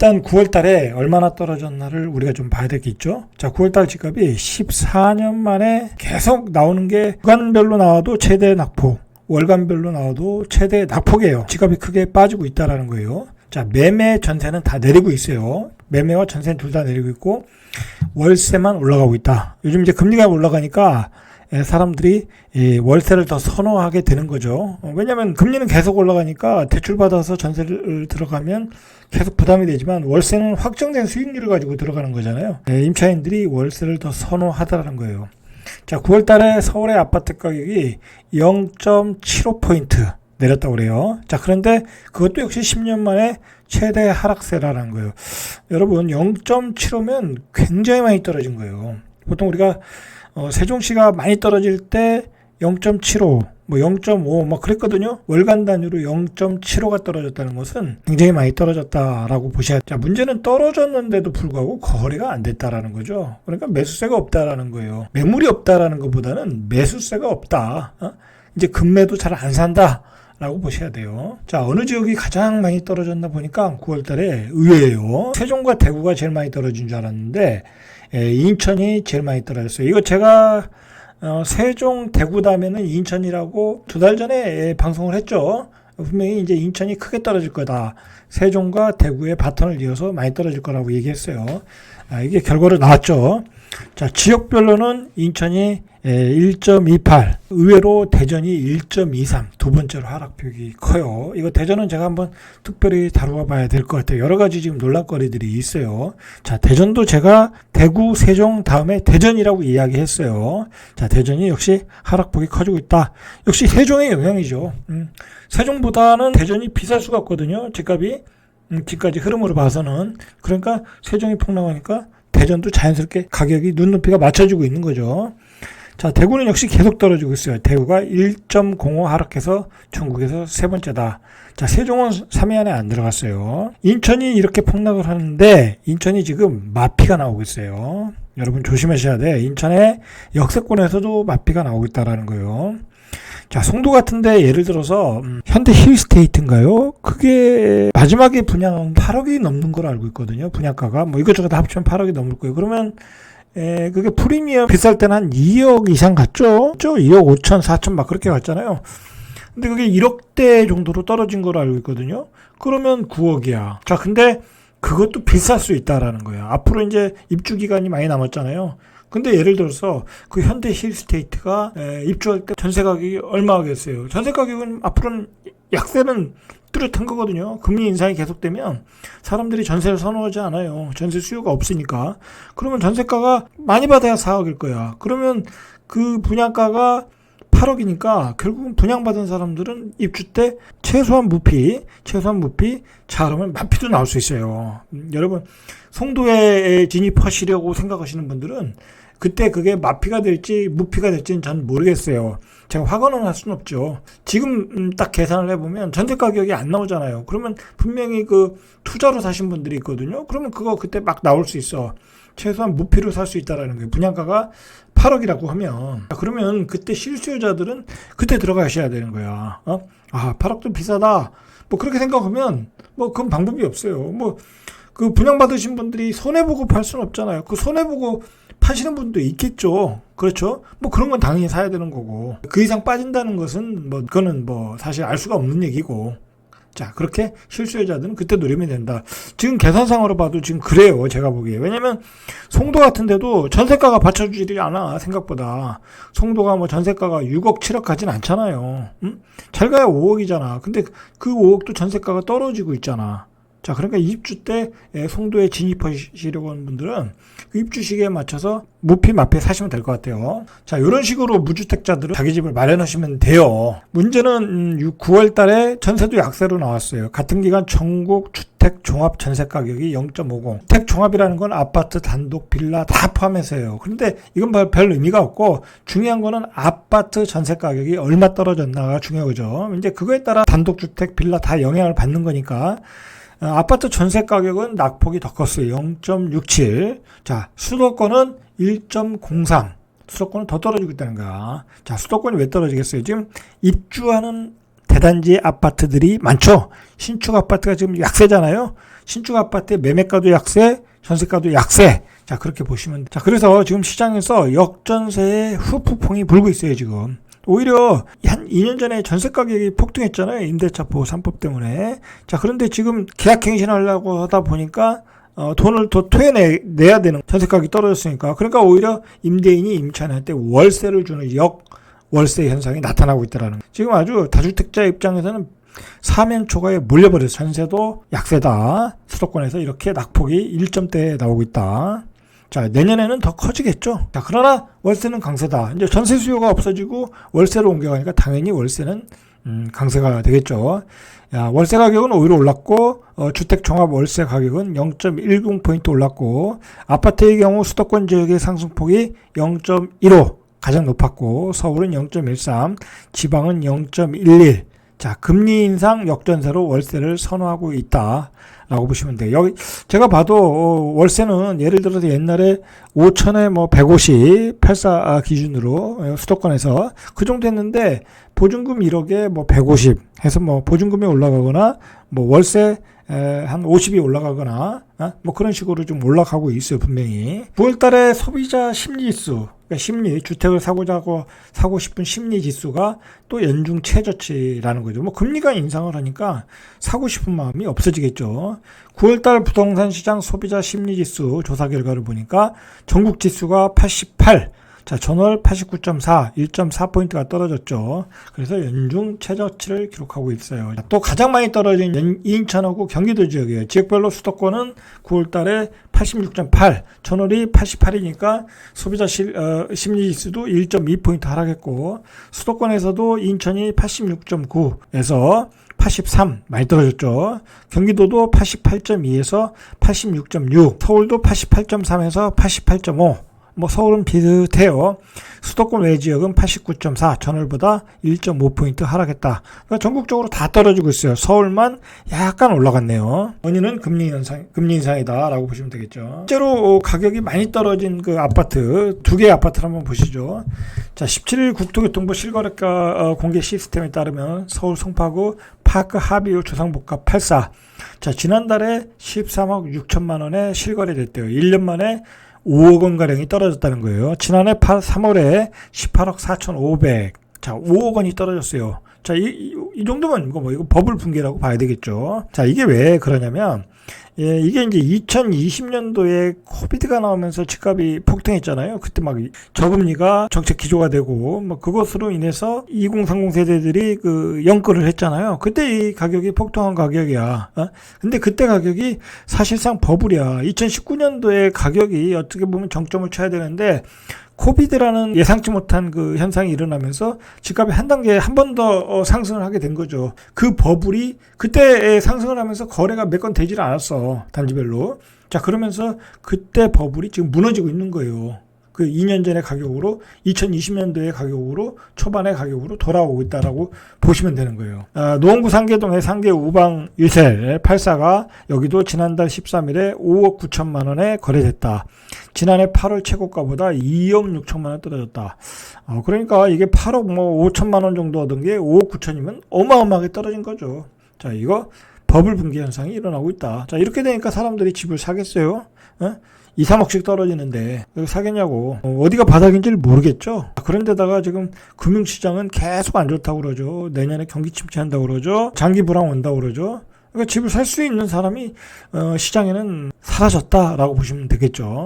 일단 9월 달에 얼마나 떨어졌나를 우리가 좀 봐야 되겠죠. 자, 9월 달 집값이 14년 만에 계속 나오는 게 주간별로 나와도 최대 낙폭, 월간별로 나와도 최대 낙폭이에요. 집값이 크게 빠지고 있다라는 거예요. 자, 매매 전세는 다 내리고 있어요. 매매와 전세는 둘 다 내리고 있고 월세만 올라가고 있다. 요즘 이제 금리가 올라가니까 사람들이 월세를 더 선호하게 되는 거죠. 왜냐하면 금리는 계속 올라가니까 대출받아서 전세를 들어가면 계속 부담이 되지만 월세는 확정된 수익률을 가지고 들어가는 거잖아요. 임차인들이 월세를 더 선호하다라는 거예요. 자, 9월 달에 서울의 아파트 가격이 0.75포인트 내렸다고 그래요. 자, 그런데 그것도 역시 10년 만에 최대 하락세라는 거예요. 여러분, 0.75면 굉장히 많이 떨어진 거예요. 보통 우리가 세종시가 많이 떨어질 때 0.75, 0.5 그랬거든요. 월간 단위로 0.75가 떨어졌다는 것은 굉장히 많이 떨어졌다라고 보셔야 돼요. 자, 문제는 떨어졌는데도 불구하고 거래가 안 됐다라는 거죠. 그러니까 매수세가 없다라는 거예요. 매물이 없다라는 것보다는 매수세가 없다. 이제 금매도 잘 안 산다. 라고 보셔야 돼요. 자, 어느 지역이 가장 많이 떨어졌나 보니까 9월 달에 의외예요. 세종과 대구가 제일 많이 떨어진 줄 알았는데 인천이 제일 많이 떨어졌어요. 이거 제가 세종, 대구 다음에는 인천이라고 2달 전에 방송을 했죠. 분명히 이제 인천이 크게 떨어질 거다. 세종과 대구의 바톤을 이어서 많이 떨어질 거라고 얘기했어요. 이게 결과로 나왔죠. 자, 지역별로는 인천이 1.28, 의외로 대전이 1.23, 두 번째로 하락폭이 커요. 이거 대전은 제가 한번 특별히 다루어 봐야 될 것 같아요. 여러 가지 지금 논란거리들이 있어요. 자, 대전도 제가 대구, 세종 다음에 대전이라고 이야기했어요. 자, 대전이 역시 하락폭이 커지고 있다. 역시 세종의 영향이죠. 세종보다는 대전이 비쌀 수가 없거든요. 집값이, 지금까지 흐름으로 봐서는. 그러니까 세종이 폭락하니까 대전도 자연스럽게 가격이 눈높이가 맞춰지고 있는 거죠. 자, 대구는 역시 계속 떨어지고 있어요. 대구가 1.05 하락해서 전국에서 세 번째다. 자, 세종은 3위 안에 안 들어갔어요. 인천이 이렇게 폭락을 하는데 인천이 지금 마피가 나오고 있어요. 여러분 조심하셔야 돼. 인천의 역세권에서도 마피가 나오고 있다라는 거예요. 자, 송도 같은데 예를 들어서 현대 힐스테이트인가요? 그게 마지막에 분양 8억이 넘는 걸 알고 있거든요. 분양가가 이것저것 다 합치면 8억이 넘을 거예요. 그러면 그게 프리미엄 비쌀 때는 한 2억 이상 갔죠? 2억 5천, 4천 막 그렇게 갔잖아요. 근데 그게 1억대 정도로 떨어진 걸 알고 있거든요. 그러면 9억이야. 자, 근데 그것도 비쌀 수 있다라는 거야. 앞으로 이제 입주 기간이 많이 남았잖아요. 근데 예를 들어서 그 현대 힐스테이트가 입주할 때 전세 가격이 얼마 하겠어요? 전세 가격은 앞으로는 약세는 뚜렷한 거거든요. 금리 인상이 계속되면 사람들이 전세를 선호하지 않아요. 전세 수요가 없으니까. 그러면 전세가가 많이 받아야 4억일 거야. 그러면 그 분양가가 8억이니까 결국은 분양받은 사람들은 입주 때 최소한 무피, 자, 그러면 만피도 나올 수 있어요. 여러분, 송도에 진입하시려고 생각하시는 분들은 그때 그게 마피가 될지 무피가 될지는 전 모르겠어요. 제가 확언은 할 수는 없죠. 지금 딱 계산을 해보면 전세 가격이 안 나오잖아요. 그러면 분명히 그 투자로 사신 분들이 있거든요. 그러면 그거 그때 막 나올 수 있어. 최소한 무피로 살 수 있다라는 거예요. 분양가가 8억이라고 하면. 그러면 그때 실수요자들은 그때 들어가셔야 되는 거야. 8억도 비싸다. 그렇게 생각하면 그건 방법이 없어요. 그 분양받으신 분들이 손해보고 팔 수는 없잖아요. 그 손해보고 파시는 분도 있겠죠. 그렇죠? 그런 건 당연히 사야 되는 거고. 그 이상 빠진다는 것은 그거는 사실 알 수가 없는 얘기고. 자, 그렇게 실수요자들은 그때 노리면 된다. 지금 계산상으로 봐도 지금 그래요. 제가 보기에. 왜냐면 송도 같은 데도 전세가가 받쳐주지 않아. 생각보다. 송도가 전세가가 6억, 7억 가진 않잖아요. 잘 가야 5억이잖아. 근데 그 5억도 전세가가 떨어지고 있잖아. 자, 그러니까 입주 때 송도에 진입하시려고 하는 분들은 그 입주 시기에 맞춰서 무피 마피 사시면 될 것 같아요. 자, 이런 식으로 무주택자들은 자기 집을 마련하시면 돼요. 문제는 9월 달에 전세도 약세로 나왔어요. 같은 기간 전국 주택 종합 전세 가격이 0.50. 주택 종합이라는 건 아파트, 단독, 빌라 다 포함해서요. 그런데 이건 별 의미가 없고 중요한 거는 아파트 전세 가격이 얼마 떨어졌나가 중요하죠. 이제 그거에 따라 단독 주택, 빌라 다 영향을 받는 거니까 아파트 전세 가격은 낙폭이 더 컸어요. 0.67. 자, 수도권은 1.03. 수도권은 더 떨어지고 있다는 거야. 자, 수도권이 왜 떨어지겠어요? 지금 입주하는 대단지 아파트들이 많죠. 신축 아파트가 지금 약세잖아요. 신축 아파트의 매매가도 약세, 전세가도 약세. 자, 그렇게 보시면. 자, 그래서 지금 시장에서 역전세의 후폭풍이 불고 있어요, 지금. 오히려 한 2년 전에 전세 가격이 폭등했잖아요. 임대차 보호 3법 때문에. 자, 그런데 지금 계약 갱신하려고 하다 보니까 돈을 더 토해내야 되는, 전세 가격이 떨어졌으니까. 그러니까 오히려 임대인이 임차인한테 월세를 주는 역월세 현상이 나타나고 있다라는. 지금 아주 다주택자 입장에서는 사면 초과에 몰려버려서 전세도 약세다. 수도권에서 이렇게 낙폭이 1점대에 나오고 있다. 자, 내년에는 더 커지겠죠. 자, 그러나 월세는 강세다. 이제 전세 수요가 없어지고 월세로 옮겨가니까 당연히 월세는 강세가 되겠죠. 야, 월세 가격은 오히려 올랐고, 주택 종합 월세 가격은 0.10포인트 올랐고, 아파트의 경우 수도권 지역의 상승폭이 0.15 가장 높았고, 서울은 0.13, 지방은 0.11. 자, 금리 인상 역전세로 월세를 선호하고 있다라고 보시면 돼요. 여기 제가 봐도 월세는 예를 들어서 옛날에 5천에 뭐 150, 84 기준으로 수도권에서 그 정도 했는데, 보증금 1억에 뭐 150 해서 뭐 보증금이 올라가거나 뭐 월세 한 50이 올라가거나 뭐 그런 식으로 좀 올라가고 있어요, 분명히. 9월 달에 소비자 심리지수, 그러니까 심리, 주택을 사고 싶은 심리 지수가 또 연중 최저치라는 거죠. 뭐 금리가 인상을 하니까 사고 싶은 마음이 없어지겠죠. 9월 달 부동산 시장 소비자 심리 지수 조사 결과를 보니까 전국 지수가 88, 자, 전월 89.4, 1.4포인트가 떨어졌죠. 그래서 연중 최저치를 기록하고 있어요. 또 가장 많이 떨어진 인천하고 경기도 지역이에요. 지역별로 수도권은 9월 달에 86.8, 전월이 88이니까 소비자 심리지수도 1.2포인트 하락했고, 수도권에서도 인천이 86.9에서 83 많이 떨어졌죠. 경기도도 88.2에서 86.6, 서울도 88.3에서 88.5. 뭐 서울은 비슷해요. 수도권 외 지역은 89.4, 전월보다 1.5포인트 하락했다. 그러니까 전국적으로 다 떨어지고 있어요. 서울만 약간 올라갔네요. 원인은 금리 인상이다라고 보시면 되겠죠. 실제로 가격이 많이 떨어진 그 아파트, 두 개의 아파트를 한번 보시죠. 자, 17일 국토교통부 실거래가 공개 시스템에 따르면 서울 송파구 파크 하비오 주상복합 84. 자, 지난달에 13억 6천만 원에 실거래됐대요. 1년 만에 5억 원가량이 떨어졌다는 거예요. 지난해 3월에 18억 4,500. 자, 5억 원이 떨어졌어요. 자, 이 정도면 이거 버블 붕괴라고 봐야 되겠죠. 자, 이게 왜 그러냐면, 예, 이게 이제 2020년도에 코비드가 나오면서 집값이 폭등했잖아요. 그때 막 저금리가 정책 기조가 되고, 뭐 그것으로 인해서 2030 세대들이 그 연끌을 했잖아요. 그때 이 가격이 폭등한 가격이야. 근데 그때 가격이 사실상 버블이야. 2019년도에 가격이 어떻게 보면 정점을 쳐야 되는데, 코비드라는 예상치 못한 그 현상이 일어나면서 집값이 한 번 더 상승을 하게 된 거죠. 그 버블이 그때 상승을 하면서 거래가 몇 건 되지를 않았어. 단지별로. 자, 그러면서 그때 버블이 지금 무너지고 있는 거예요. 그 2년 전의 가격으로 2020년도의 가격으로 초반의 가격으로 돌아오고 있다라고 보시면 되는 거예요. 노원구 상계동의 상계 우방 1셀 84가 여기도 지난달 13일에 5억 9천만 원에 거래됐다. 지난해 8월 최고가보다 2억 6천만 원 떨어졌다. 그러니까 이게 8억 뭐 5천만 원 정도 하던 게 5억 9천이면 어마어마하게 떨어진 거죠. 자, 이거 버블 붕괴 현상이 일어나고 있다. 자, 이렇게 되니까 사람들이 집을 사겠어요? 2, 3억씩 떨어지는데 사겠냐고. 어디가 바닥인지를 모르겠죠. 그런데다가 지금 금융시장은 계속 안 좋다고 그러죠. 내년에 경기 침체한다고 그러죠. 장기 불황 온다고 그러죠. 그러니까 집을 살 수 있는 사람이 시장에는 사라졌다라고 보시면 되겠죠.